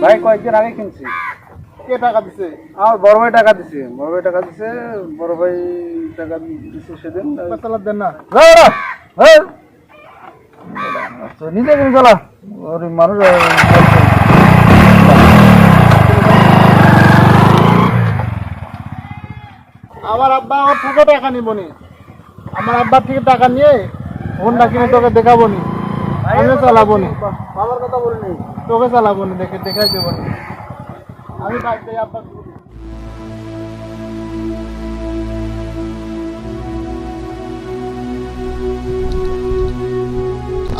ভাই কয়েকদিন আগে কিনছি। কে টাকা দিছে? আমার বড় ভাই টাকা দিছে, বড় ভাই টাকা দিছে, বড় ভাই টাকা দিছে সেদিন। চালাত দেন না। নিজে কিনে চালা, ওর মানুষ আমার আব্বা আমার থেকে টাকা নিবনি, আমার আব্বার থেকে টাকা নিয়ে হোন্ডা কিনে তোকে দেখাবো নি, আমি চালাবো নি। বাবার কথা বলিনি, তোকে চালাবো নি, দেখাই দেবো নি। আমি বাইক দিয়ে আব্বা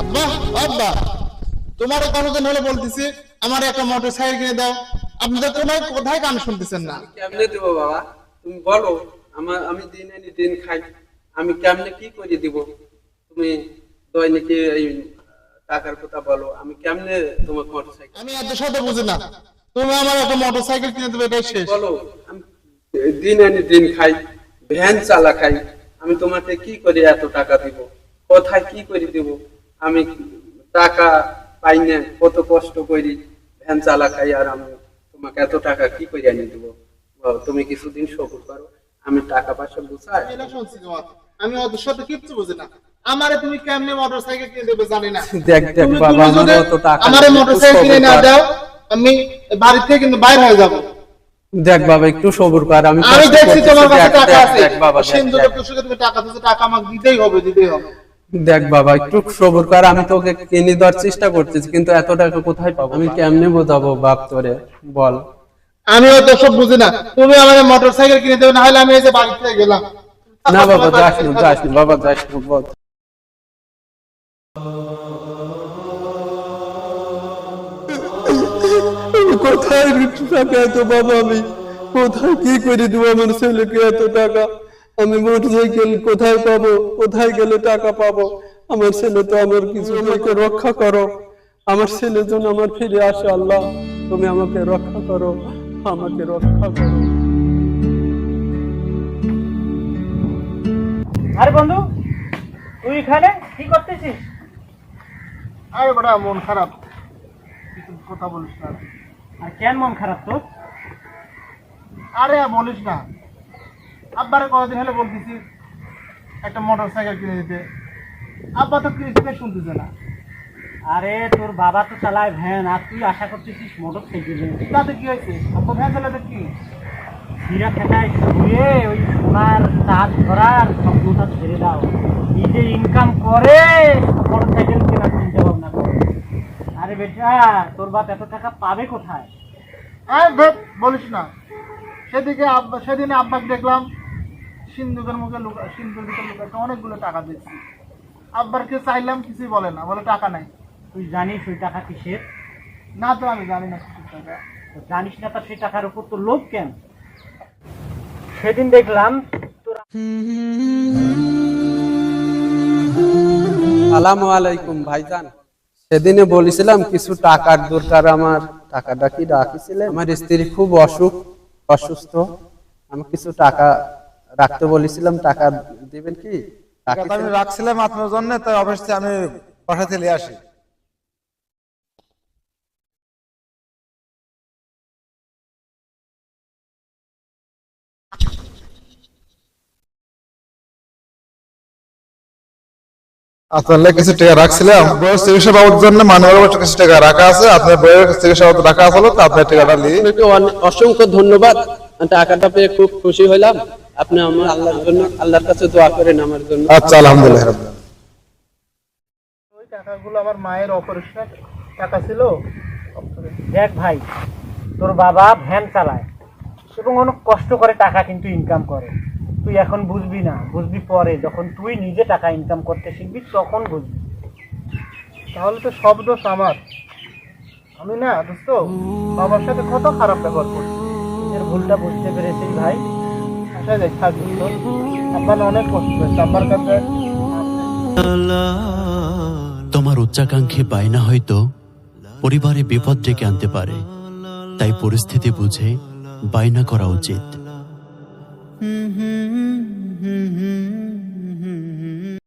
আব্বা আব্বা তোমার কোনোদিন হলে বলতেছি আমার একটা মোটর সাইকেল কিনে দাও, আপনি তো কোথায় কোথায় গান শুনতেছেন না। কেমনে দেবো বাবা, তুমি বলো। আমি দিন আনি দিন খাই, আমি কেমনে কি করে দিব? তুমি দৈনিক এই টাকার কথা বলো, আমি কেমনে তোমার মোটরসাইকেল? আমি এত সাথে বুঝি না, তুমি আমার একটা মোটর সাইকেল কিনে দেবে, এটাই শেষ। বলো, আমি দিন আনি দিন খাই, ভ্যান চালা খাই, আমি তোমাকে কি করে এত টাকা দিব? কোথায় কি করে দিব? আমি টাকা পাই না, কত কষ্ট করি ভ্যান চালা খাই, আর আমি তোমাকে এত টাকা কি করে এনে দিব? তুমি কিছুদিন সবুর করো, আমি টাকা পয়সা গুছাই। আমি এটা শুনছি তোমার, আমি অত সাথে কিচ্ছু বুঝি না। আমারে তুমি কেমনে মোটর সাইকেল কিনে দেবে জানি না। দেখ দেখ বাবা, আমার অত টাকা আমারে মোটর সাইকেল কিনে না দাও, আমি বাড়ি থেকে কিন্তু বাইরে হয়ে যাব। দেখ বাবা, একটু সবুর কর। আমি দেখছি তোমার কাছে টাকা আছে, দেখ বাবা, সিন্ধুকে তুষকে তুমি টাকা দিতে, টাকা আমাকে দিতেই হবে, দিতেই হবে। দেখ বাবা, একটু সবুর কর। আমি তোকে কিনে দেওয়ার চেষ্টা করতেছি, কিন্তু এত টাকা কোথায় পাবো? আমি কেমনে বোঝাবো বাপ তোরে, বল। আমি অত সব বুঝি না, তুমি আমারে মোটর সাইকেল কিনে দেবে, না হলে আমি এই যে বাড়ি থেকে গেলাম। না বাবা, যাস না, যাস না বাবা, যাস না, বল। কোথায় টাকা এত বাবা? আমি কোথায় কি করে দেবো আমার ছেলেকে এত টাকা? আমি মোটরসাইকেল কোথায় পাবো? কোথায় গেলে টাকা পাবো? আমার ছেলে তো আমার কিছু, আমাকে রক্ষা করো। আমার ছেলে যেন আমার ফিরে আসে। আল্লাহ, তুমি আমাকে রক্ষা করো, আমাকে রক্ষা করো। আরে বন্ধু, তুই এখানে কি করতেছিস? আরে বড় মন খারাপ, কিছু কথা বলিস না। আর কেন মন খারাপ তোর? আরে বলিস না, আব্বারে কতদিন হলে বলতেছি একটা মোটর সাইকেল কিনে দিতে, আব্বা তো কিছু শুনতেছে না। আরে তোর বাবা তো চালায় ভ্যান, আর তুই আশা করতেছিস মোটর সাইকেলে। তাতে কি হয়েছে? আব্বা ভ্যান চালাতে কি হীরা খেটায় শুয়ে ওই সোনার চাঁদ ধরার স্বপ্নটা ছেড়ে দাও। নিজে ইনকাম করে মোটর সাইকেল কেনার চিন্তা ভাবনা করো। আরে বেটা, তোর বাপ এত টাকা পাবে কোথায়? আর বলিস না, সেদিনে আব্বাকে দেখলাম সিন্ধুকের মুখে সিন্ধুর ভিতরে লুকাতে অনেকগুলো টাকা দিচ্ছি। আব্বারকে চাইলাম, কিছুই বলে না, বলে টাকা নাই। তুই জানিস ওই টাকা কিসের? না তো আমি জানি না কিছু টাকা। জানিস না, তার সেই টাকার উপর তো লোভ কেন? সেদিন দেখলাম তোরা। আসসালামু আলাইকুম ভাইজান। সেদিনে বলেছিলাম কিছু টাকার দরকার আমার, টাকাটা কি রাখিছিলেন? আমার স্ত্রী খুব অসুস্থ, আমি কিছু টাকা রাখতে বলেছিলাম, টাকা দিবেন কি? আমি রাখছিলাম আপনার জন্য, তাই অবশ্যই আমি পাঠাতে নিয়ে আসি। আপনার কিছু টাকা রাখছিলাম বয়স চিকিৎসা বাবুর জন্য, মানবের কিছু টাকা রাখা আছে, আপনার বইয়ের চিকিৎসা বাবদ রাখা আছে, তো আপনার টাকাটা নিয়ে। অসংখ্য ধন্যবাদ, টাকাটা পেয়ে খুব খুশি হলাম। আপনি আমার আল্লাহর জন্য, আল্লাহর কাছে দোয়া করেন আমার জন্য। আচ্ছা, আলহামদুলিল্লাহ। ওই টাকাগুলো আমার মায়ের অপারেশনের টাকা ছিল। দেখ ভাই, তোর বাবা ভ্যান চালায় এবং অনেক কষ্ট করে টাকা কিন্তু ইনকাম করে। তুই এখন বুঝবি না, বুঝবি পরে, যখন তুই নিজে টাকা ইনকাম করতে শিখবি তখন বুঝবি। তাহলে তো সব দোষ আমার। আমি না দোস্ত বাবার সাথে কত খারাপ ব্যবহার করছি। নিজের ভুলটা বুঝতে পেরেছিস ভাই। আচ্ছা যাই, থাক দোস্ত, আব্বার অনেক কষ্ট হয়েছে, আব্বার কাছে। তোমার উচ্চাকাঙ্ক্ষী বায়না হয়তো পরিবারে বিপদ ডেকে আনতে পারে, তাই পরিস্থিতি বুঝে বায়না করা উচিত।